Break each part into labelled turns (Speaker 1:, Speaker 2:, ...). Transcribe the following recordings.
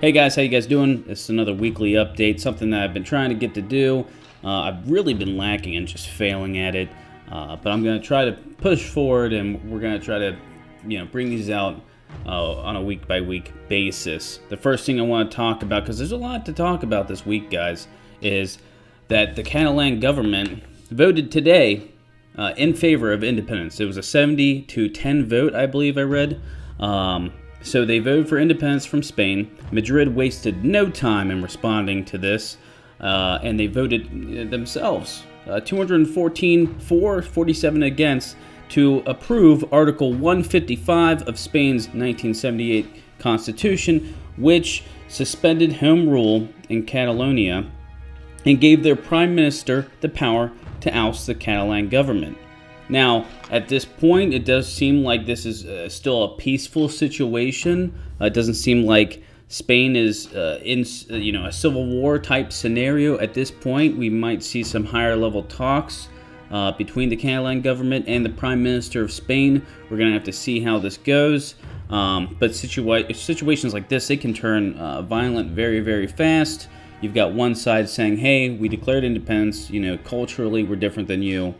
Speaker 1: Hey guys, how you guys doing? This is another weekly update, something that I've been trying to get to do. I've really been lacking and just failing at it, but I'm going to try to push forward, and we're going to try to, bring these out on a week-by-week basis. The first thing I want to talk about, because there's a lot to talk about this week, guys, is that the Catalan government voted today in favor of independence. It was a 70-10 vote, I believe I read. So they voted for independence from Spain. Madrid wasted no time in responding to this, and they voted themselves 214 for, 47 against, to approve Article 155 of Spain's 1978 Constitution, which suspended home rule in Catalonia and gave their prime minister the power to oust the Catalan government. Now, at this point, it does seem like this is still a peaceful situation. It doesn't seem like Spain is in a civil war type scenario at this point. We might see some higher level talks between the Catalan government and the Prime Minister of Spain. We're going to have to see how this goes. But situations like this, they can turn violent very, very fast. You've got one side saying, hey, we declared independence. Culturally, we're different than you.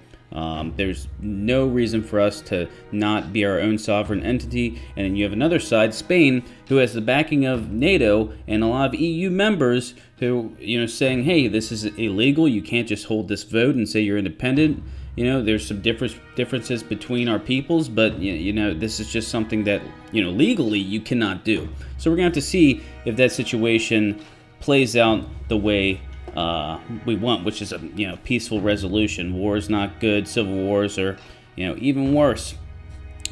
Speaker 1: There's no reason for us to not be our own sovereign entity. And then you have another side, Spain, who has the backing of NATO and a lot of EU members who, saying, hey, this is illegal. You can't just hold this vote and say you're independent. There's some differences between our peoples, but, this is just something that, legally you cannot do. So we're going to have to see if that situation plays out the way we want, which is a peaceful resolution. War is not good. Civil wars are even worse.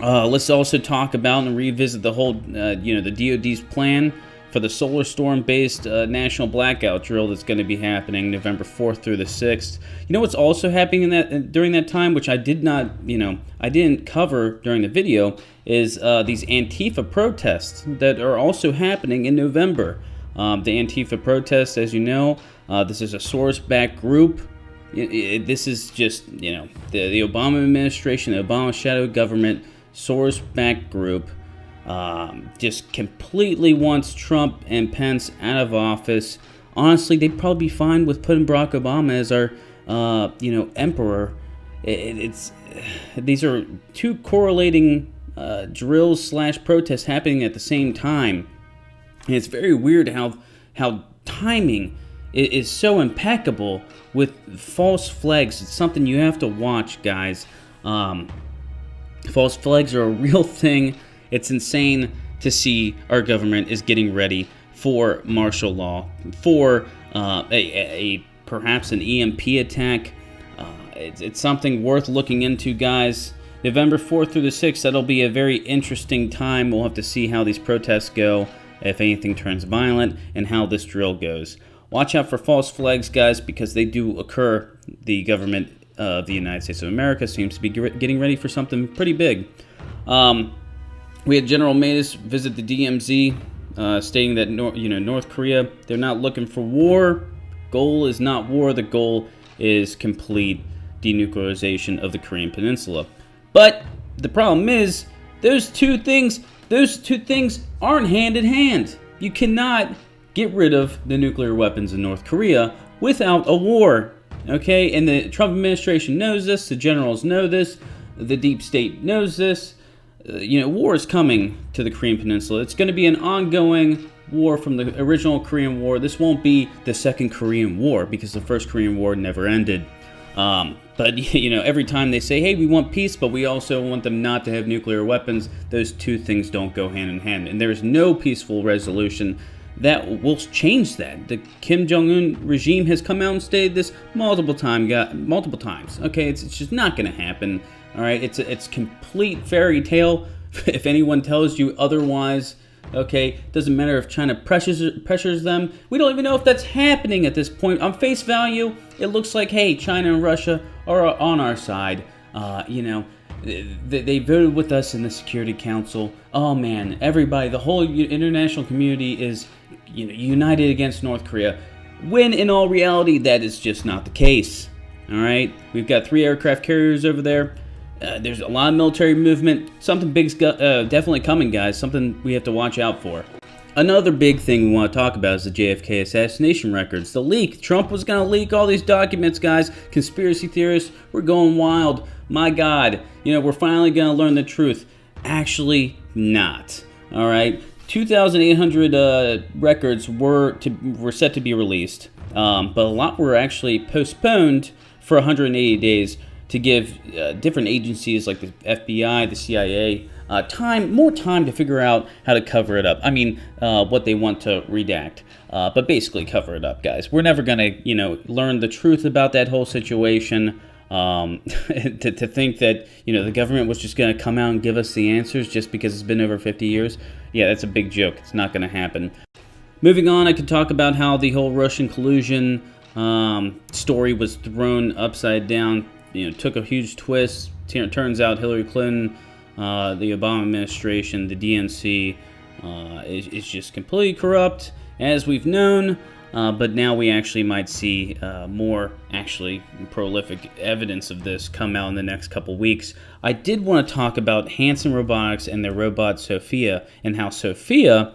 Speaker 1: Let's also talk about and revisit the whole the DoD's plan for the solar storm based national blackout drill that's going to be happening November 4th through the 6th. What's also happening during that time, which I did not I didn't cover during the video, is these Antifa protests that are also happening in November. The Antifa protests, as you know, this is a Soros-backed group. This is just, the Obama administration, the Obama shadow government, Soros-backed group, just completely wants Trump and Pence out of office. Honestly, they'd probably be fine with putting Barack Obama as our, emperor. These are two correlating drills / protests happening at the same time. And it's very weird how timing is so impeccable with false flags. It's something you have to watch, guys. False flags are a real thing. It's insane to see our government is getting ready for martial law, for perhaps an EMP attack. It's something worth looking into, guys. November 4th through the 6th, that'll be a very interesting time. We'll have to see how these protests go, if anything turns violent, and how this drill goes. Watch out for false flags, guys, because they do occur. The government of the United States of America seems to be getting ready for something pretty big. We had General Mattis visit the DMZ, stating that North Korea, they're not looking for war. Goal is not war. The goal is complete denuclearization of the Korean Peninsula. But the problem is, those two things aren't hand in hand. You cannot get rid of the nuclear weapons in North Korea without a war. Okay? And the Trump administration knows this. The generals know this. The deep state knows this. War is coming to the Korean Peninsula. It's going to be an ongoing war from the original Korean War. This won't be the second Korean War because the first Korean War never ended. But, every time they say, hey, we want peace, but we also want them not to have nuclear weapons, those two things don't go hand in hand. And there's no peaceful resolution that will change that. The Kim Jong-un regime has come out and stated this multiple times. Okay, it's just not going to happen. All right, it's complete fairy tale. If anyone tells you otherwise, okay, doesn't matter if China pressures them. We don't even know if that's happening at this point. On face value, it looks like, hey, China and Russia are on our side. They voted with us in the Security Council. Oh man, everybody, the whole international community is united against North Korea. When in all reality, that is just not the case. All right, we've got 3 aircraft carriers over there. There's a lot of military movement. Something big's definitely coming, guys. Something we have to watch out for. Another big thing we want to talk about is the JFK assassination records. The leak. Trump was going to leak all these documents, guys. Conspiracy theorists, we're going wild. My God, we're finally going to learn the truth. Actually, not. All right. 2,800 records were set to be released, but a lot were actually postponed for 180 days to give different agencies like the FBI, the CIA, more time to figure out how to cover it up. I mean, what they want to redact, but basically cover it up, guys. We're never gonna, learn the truth about that whole situation. To think that the government was just gonna come out and give us the answers just because it's been over 50 years, yeah, that's a big joke. It's not gonna happen. Moving on, I could talk about how the whole Russian collusion story was thrown upside down. Took a huge twist. Turns out Hillary Clinton, the Obama administration, the DNC is just completely corrupt, as we've known. But now we actually might see more actually prolific evidence of this come out in the next couple weeks. I did want to talk about Hanson Robotics and their robot Sophia, and how Sophia,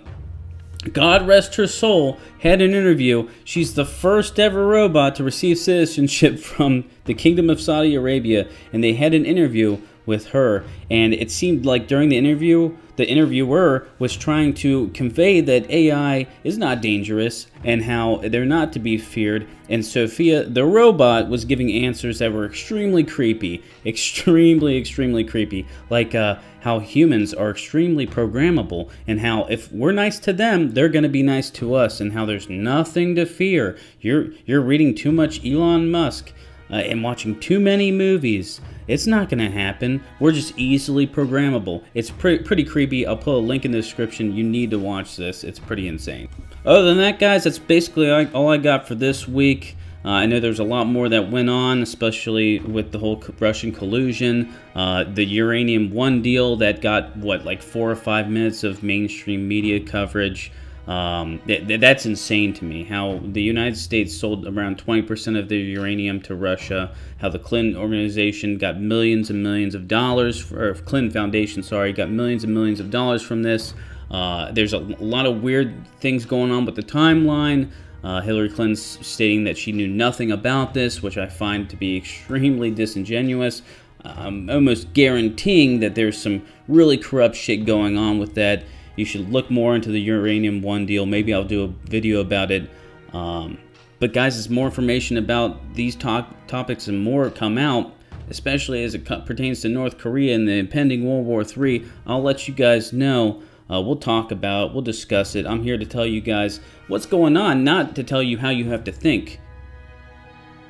Speaker 1: God rest her soul, had an interview. She's the first ever robot to receive citizenship from the Kingdom of Saudi Arabia, and they had an interview with her, and it seemed like during the interview, the interviewer was trying to convey that AI is not dangerous and how they're not to be feared, and Sophia, the robot, was giving answers that were extremely creepy, extremely creepy, like how humans are extremely programmable, and how if we're nice to them, they're going to be nice to us, and how there's nothing to fear. You're reading too much Elon Musk and watching too many movies. It's not going to happen. We're just easily programmable. It's pretty creepy. I'll put a link in the description. You need to watch this. It's pretty insane. Other than that, guys, that's basically all I got for this week. I know there's a lot more that went on, especially with the whole Russian collusion, the Uranium One deal that got, like 4 or 5 minutes of mainstream media coverage. That's insane to me, how the United States sold around 20% of their uranium to Russia, how the Clinton organization got millions and millions of dollars, or Clinton Foundation, got millions and millions of dollars from this. There's a lot of weird things going on with the timeline. Hillary Clinton stating that she knew nothing about this, which I find to be extremely disingenuous. I'm almost guaranteeing that there's some really corrupt shit going on with that. You should look more into the Uranium One deal. Maybe I'll do a video about it. But guys, as more information about these topics and more come out, especially as it pertains to North Korea and the impending World War III, I'll let you guys know. We'll talk about it. We'll discuss it. I'm here to tell you guys what's going on, not to tell you how you have to think.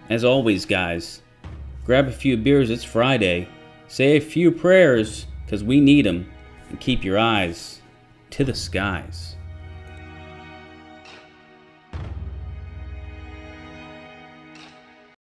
Speaker 1: As always, guys, grab a few beers. It's Friday. Say a few prayers, because we need them. And keep your eyes to the skies.